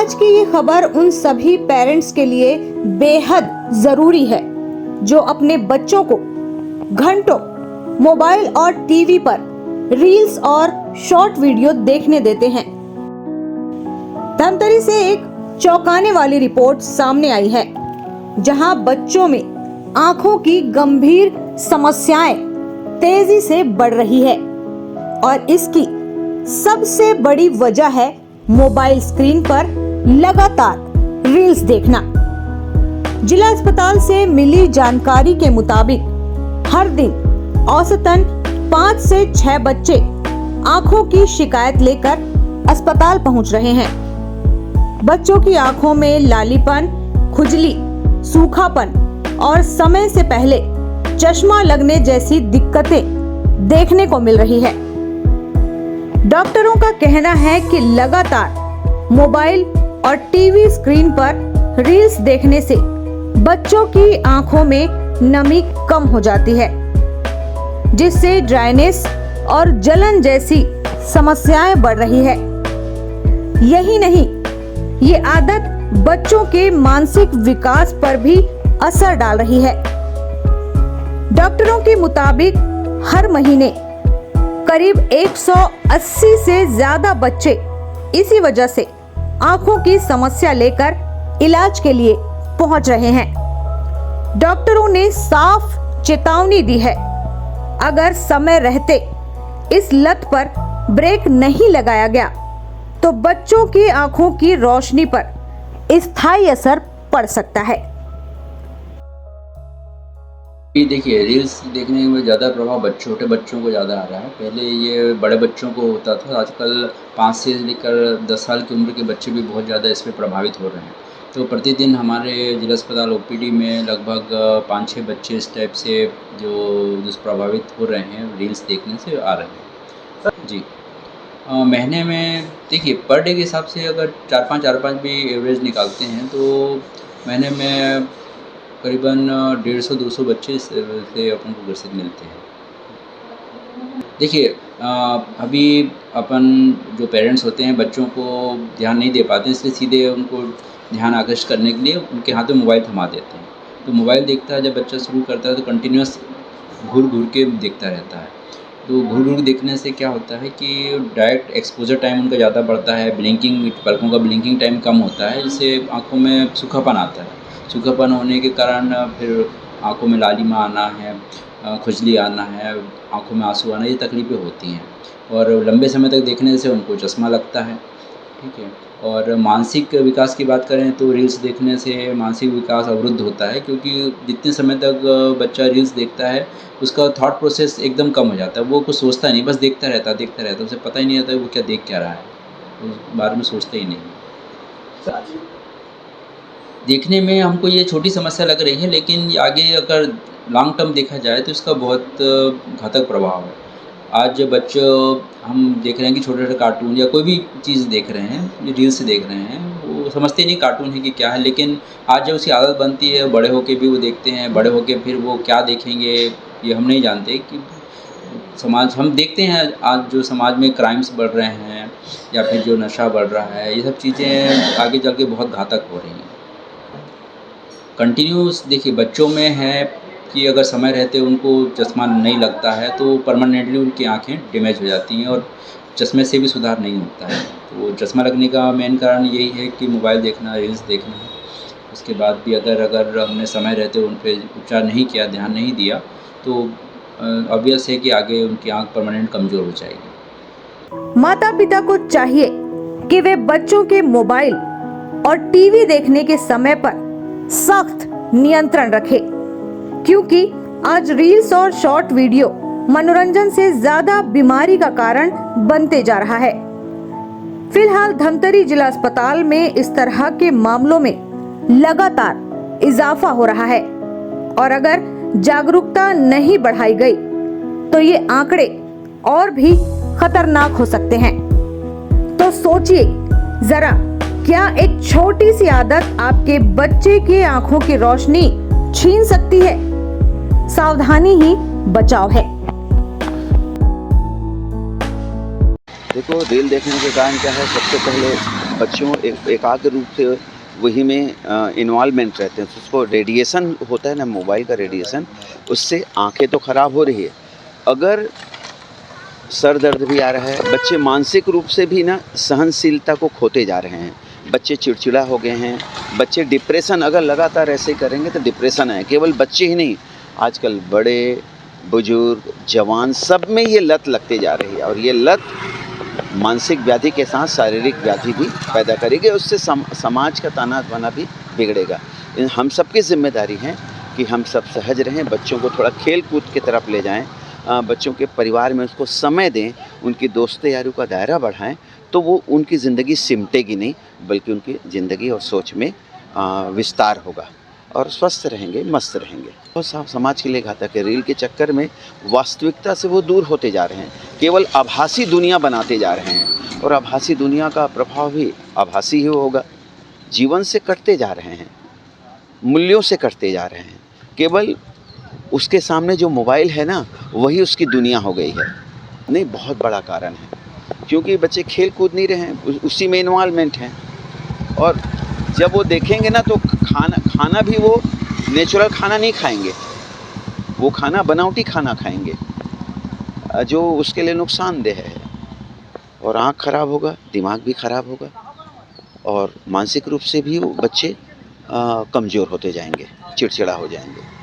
आज की ये खबर उन सभी पेरेंट्स के लिए बेहद जरूरी है जो अपने बच्चों को घंटों मोबाइल और टीवी पर रील्स और शॉर्ट वीडियो देखने देते हैं। धमतरी से एक चौंकाने वाली रिपोर्ट सामने आई है, जहां बच्चों में आंखों की गंभीर समस्याएं तेजी से बढ़ रही है और इसकी सबसे बड़ी वजह है मोबाइल स्क्रीन पर लगातार रील्स देखना। जिला अस्पताल से मिली जानकारी के मुताबिक हर दिन औसतन 5 से 6 बच्चे आंखों की शिकायत लेकर अस्पताल पहुंच रहे हैं। बच्चों की आंखों में लालीपन, खुजली, सूखापन और समय से पहले चश्मा लगने जैसी दिक्कतें देखने को मिल रही है। डॉक्टरों का कहना है कि लगातार मोबाइल और टीवी स्क्रीन पर रील्स देखने से बच्चों की आंखों में नमी कम हो जाती है, जिससे ड्राइनेस और जलन जैसी समस्याएं बढ़ रही है। यही नहीं, ये आदत बच्चों के मानसिक विकास पर भी असर डाल रही है। डॉक्टरों के मुताबिक हर महीने करीब 180 से ज्यादा बच्चे इसी वजह से आंखों की समस्या लेकर इलाज के लिए पहुंच रहे हैं। डॉक्टरों ने साफ चेतावनी दी है, अगर समय रहते इस लत पर ब्रेक नहीं लगाया गया तो बच्चों की आंखों की रोशनी पर स्थायी असर पड़ सकता है। देखिए, रील्स देखने में ज़्यादा प्रभाव छोटे बच्चों को ज़्यादा आ रहा है। पहले ये बड़े बच्चों को होता था, आजकल 5 से लेकर 10 साल की उम्र के बच्चे भी बहुत ज़्यादा इस पे प्रभावित हो रहे हैं। तो प्रतिदिन हमारे जिला अस्पताल ओपीडी में लगभग 5-6 बच्चे इस टाइप से जो दुष्प्रभावित हो रहे हैं रील्स देखने से आ रहे हैं। जी, महीने में देखिए पर डे के हिसाब से अगर 4-5 भी एवरेज निकालते हैं तो महीने में करीबन 150-200 बच्चे से अपन को ग्रसित मिलते हैं। देखिए, अभी अपन जो पेरेंट्स होते हैं बच्चों को ध्यान नहीं दे पाते, इसलिए सीधे उनको ध्यान आकर्षित करने के लिए उनके हाथ में मोबाइल थमा देते हैं। तो मोबाइल देखता है, जब बच्चा शुरू करता है तो कंटिन्यूस घूर के देखता रहता है। तो घूर देखने से क्या होता है कि डायरेक्ट एक्सपोजर टाइम उनका ज़्यादा बढ़ता है, ब्लिंकिंग पलकों का ब्लिंकिंग टाइम कम होता है, जिससे आँखों में सूखापन आता है। सूखापन होने के कारण फिर आँखों में लालिमा आना है, खुजली आना है, आँखों में आंसू आना, ये तकलीफ़ें होती हैं और लंबे समय तक देखने से उनको चश्मा लगता है। ठीक है। और मानसिक विकास की बात करें तो रील्स देखने से मानसिक विकास अवरुद्ध होता है, क्योंकि जितने समय तक बच्चा रील्स देखता है उसका थॉट प्रोसेस एकदम कम हो जाता है। वो कुछ सोचता नहीं, बस देखता रहता है, उसे पता ही नहीं आता वो क्या देख क्या रहा है, उस बारे में सोचता ही नहीं। देखने में हमको ये छोटी समस्या लग रही है, लेकिन आगे अगर लॉन्ग टर्म देखा जाए तो इसका बहुत घातक प्रभाव है। आज बच्चों हम देख रहे हैं कि छोटे-छोटे कार्टून या कोई भी चीज़ देख रहे हैं, रील्स देख रहे हैं, वो समझते नहीं कार्टून है कि क्या है, लेकिन आज जब उसकी आदत बनती है, बड़े होके भी वो देखते हैं, बड़े होके फिर वो क्या देखेंगे ये हम नहीं जानते। कि समाज हम देखते हैं आज जो समाज में क्राइम्स बढ़ रहे हैं या फिर जो नशा बढ़ रहा है, ये सब चीज़ें आगे चल के बहुत घातक हो रही हैं। कंटिन्यूस देखिए बच्चों में है कि अगर समय रहते उनको चश्मा नहीं लगता है तो परमानेंटली उनकी आंखें डैमेज हो जाती हैं और चश्मे से भी सुधार नहीं होता है। तो चश्मा लगने का मेन कारण यही है कि मोबाइल देखना, रील्स देखना है। उसके बाद भी अगर हमने समय रहते उन पर उपचार नहीं किया, ध्यान नहीं दिया तो ऑब्वियस है कि आगे उनकी आंख परमानेंट कमज़ोर हो जाएगी। माता पिता को चाहिए कि वे बच्चों के मोबाइल और टीवी देखने के समय पर सख्त नियंत्रण रखें, क्योंकि आज रील्स और शॉर्ट वीडियो मनोरंजन से ज्यादा बीमारी का कारण बनते जा रहा है। फिलहाल धमतरी जिला अस्पताल में इस तरह के मामलों में लगातार इजाफा हो रहा है और अगर जागरूकता नहीं बढ़ाई गई तो ये आंकड़े और भी खतरनाक हो सकते हैं। तो सोचिए जरा, क्या एक छोटी सी आदत आपके बच्चे के आंखों की रोशनी छीन सकती है? सावधानी ही बचाव है। देखो, रील देखने के कारण क्या है, सबसे पहले बच्चों एकाग्र रूप से वही में इन्वॉल्वमेंट रहते हैं। उसको रेडिएशन होता है ना, मोबाइल का रेडिएशन, उससे आंखें तो ख़राब हो रही है। अगर सर दर्द भी आ रहा है, बच्चे मानसिक रूप से भी ना सहनशीलता को खोते जा रहे हैं। बच्चे चिड़चिड़ा हो गए हैं, बच्चे डिप्रेशन, अगर लगातार ऐसे ही करेंगे तो डिप्रेशन है। केवल बच्चे ही नहीं, आजकल बड़े, बुजुर्ग, जवान सब में ये लत लगते जा रही है, और ये लत मानसिक व्याधि के साथ शारीरिक व्याधि भी पैदा करेगी। उससे समाज का ताना बाना भी बिगड़ेगा। हम सबकी जिम्मेदारी है कि हम सब सहज रहें, बच्चों को थोड़ा खेल कूद की तरफ ले जाएं, बच्चों के परिवार में उसको समय दें, उनकी दोस्ती यारों का दायरा बढ़ाएं, तो वो उनकी ज़िंदगी सिमटेगी नहीं, बल्कि उनकी ज़िंदगी और सोच में विस्तार होगा और स्वस्थ रहेंगे, मस्त रहेंगे। बहुत समाज के लिए घातक है। रील के चक्कर में वास्तविकता से वो दूर होते जा रहे हैं, केवल आभासी दुनिया बनाते जा रहे हैं, और आभासी दुनिया का प्रभाव भी आभासी ही होगा। जीवन से कटते जा रहे हैं, मूल्यों से कटते जा रहे हैं। केवल उसके सामने जो मोबाइल है ना, वही उसकी दुनिया हो गई है। नहीं, बहुत बड़ा कारण है, क्योंकि बच्चे खेल कूद नहीं रहे हैं, उसी में इन्वॉल्वमेंट है। और जब वो देखेंगे ना, तो खाना भी वो नेचुरल खाना नहीं खाएंगे, वो खाना बनावटी खाना खाएंगे, जो उसके लिए नुकसानदेह है। और आँख खराब होगा, दिमाग भी खराब होगा, और मानसिक रूप से भी वो बच्चे कमज़ोर होते जाएंगे, चिड़चिड़ा हो जाएंगे।